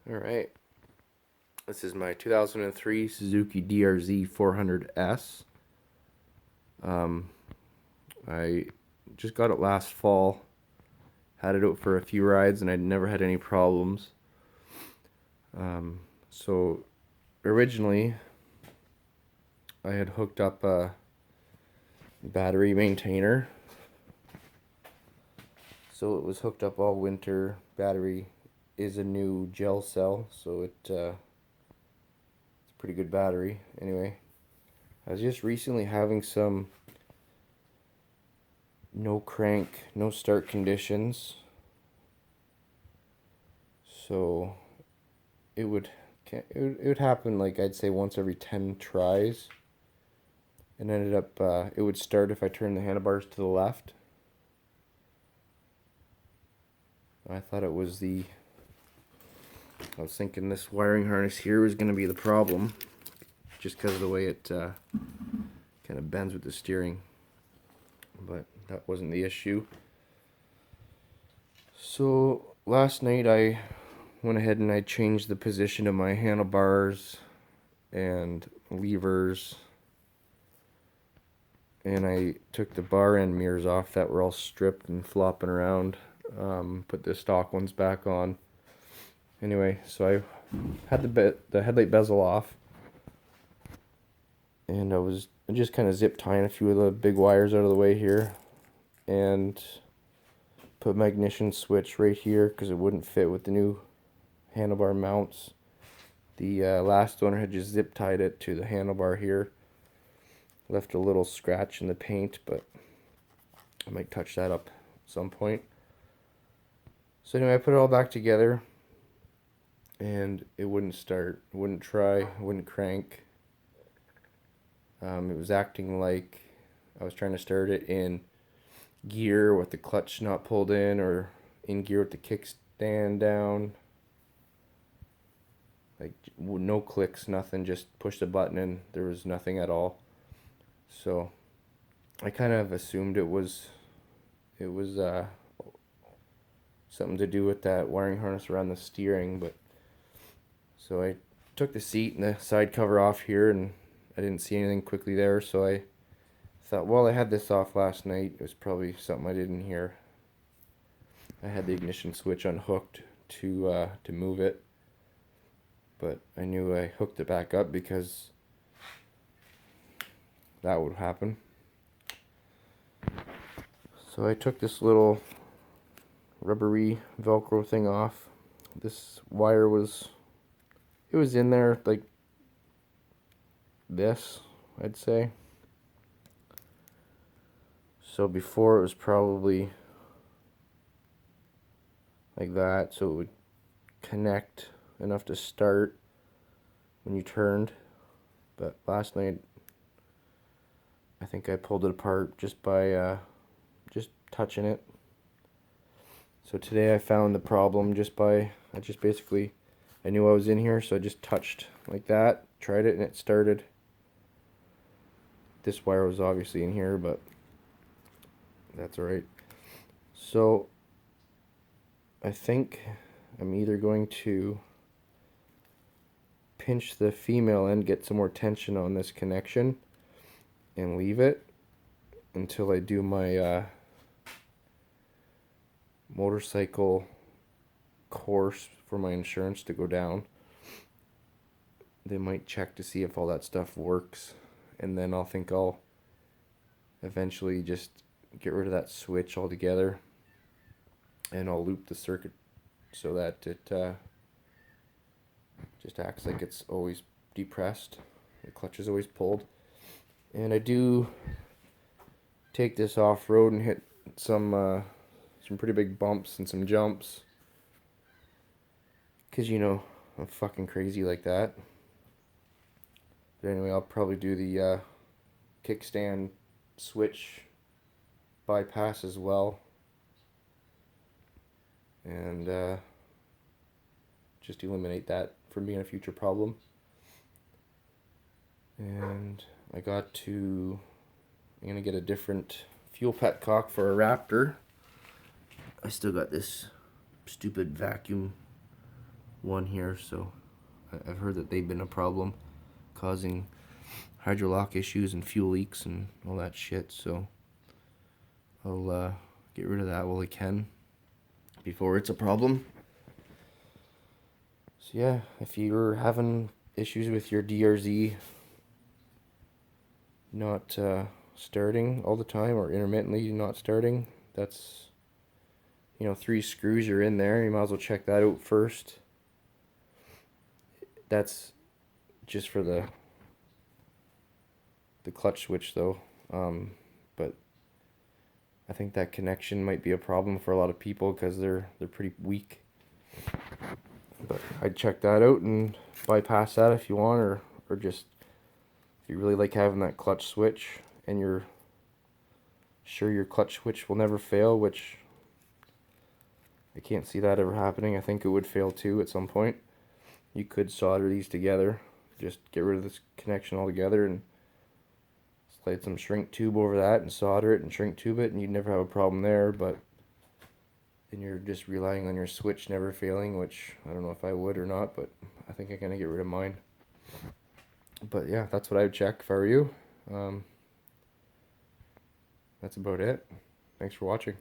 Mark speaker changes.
Speaker 1: Alright, this is my 2003 Suzuki DRZ 400S. I just got it last fall, had it out for a few rides, and I'd never had any problems. So originally, I had hooked up a battery maintainer. So it was hooked up all winter. Battery is a new gel cell, so it's a pretty good battery. Anyway, I was just recently having some no crank, no start conditions. So it would happen, like, I'd say once every 10 tries, and ended up it would start if I turned the handlebars to the left. I thought it was I was thinking this wiring harness here was going to be the problem, just because of the way it kind of bends with the steering. But that wasn't the issue. So last night I went ahead and I changed the position of my handlebars and levers, and I took the bar end mirrors off that were all stripped and flopping around. Put the stock ones back on. Anyway, so I had the headlight bezel off, and I was just kind of zip tying a few of the big wires out of the way here, and put my ignition switch right here because it wouldn't fit with the new handlebar mounts. The last owner had just zip tied it to the handlebar here. Left a little scratch in the paint, but I might touch that up at some point. So anyway, I put it all back together, and it wouldn't start, wouldn't try, wouldn't crank. It was acting like I was trying to start it in gear with the clutch not pulled in, or in gear with the kickstand down. Like, no clicks, nothing, just push the button and there was nothing at all. So I kind of assumed it was something to do with that wiring harness around the steering. But so I took the seat and the side cover off here, and I didn't see anything quickly there, so I thought, well, I had this off last night, it was probably something I didn't hear. I had the ignition switch unhooked to move it, but I knew I hooked it back up because that would happen. So I took this little rubbery Velcro thing off. This wire was in there like this, I'd say. So before it was probably like that, so it would connect enough to start when you turned. But last night I think I pulled it apart just by just touching it. So today I found the problem I knew I was in here, so I just touched like that, tried it, and it started. This wire was obviously in here, but that's alright. So I think I'm either going to pinch the female end, get some more tension on this connection, and leave it until I do my motorcycle course for my insurance to go down. They might check to see if all that stuff works, and then I'll eventually just get rid of that switch altogether, and I'll loop the circuit so that it just acts like it's always depressed, the clutch is always pulled. And I do take this off-road and hit some pretty big bumps and some jumps, because I'm fucking crazy like that. But anyway, I'll probably do the kickstand switch bypass as well, and just eliminate that from being a future problem. And I'm gonna get a different fuel petcock for a Raptor. I still got this stupid vacuum one here, so I've heard that they've been a problem, causing hydrolock issues and fuel leaks and all that shit. So I'll get rid of that while I can before it's a problem. So yeah, if you're having issues with your DRZ not starting all the time, or intermittently not starting, that's, you know, 3 screws are in there. You might as well check that out first. That's just for the clutch switch though. But I think that connection might be a problem for a lot of people because they're pretty weak. But I'd check that out and bypass that if you want, or just, if you really like having that clutch switch and you're sure your clutch switch will never fail, which I can't see that ever happening. I think it would fail too at some point. You could solder these together, just get rid of this connection altogether and slide some shrink tube over that and solder it and shrink tube it, and you'd never have a problem there. But then you're just relying on your switch never failing, which I don't know if I would or not, but I think I'm gonna get rid of mine. But yeah, that's what I would check if I were you. That's about it. Thanks for watching.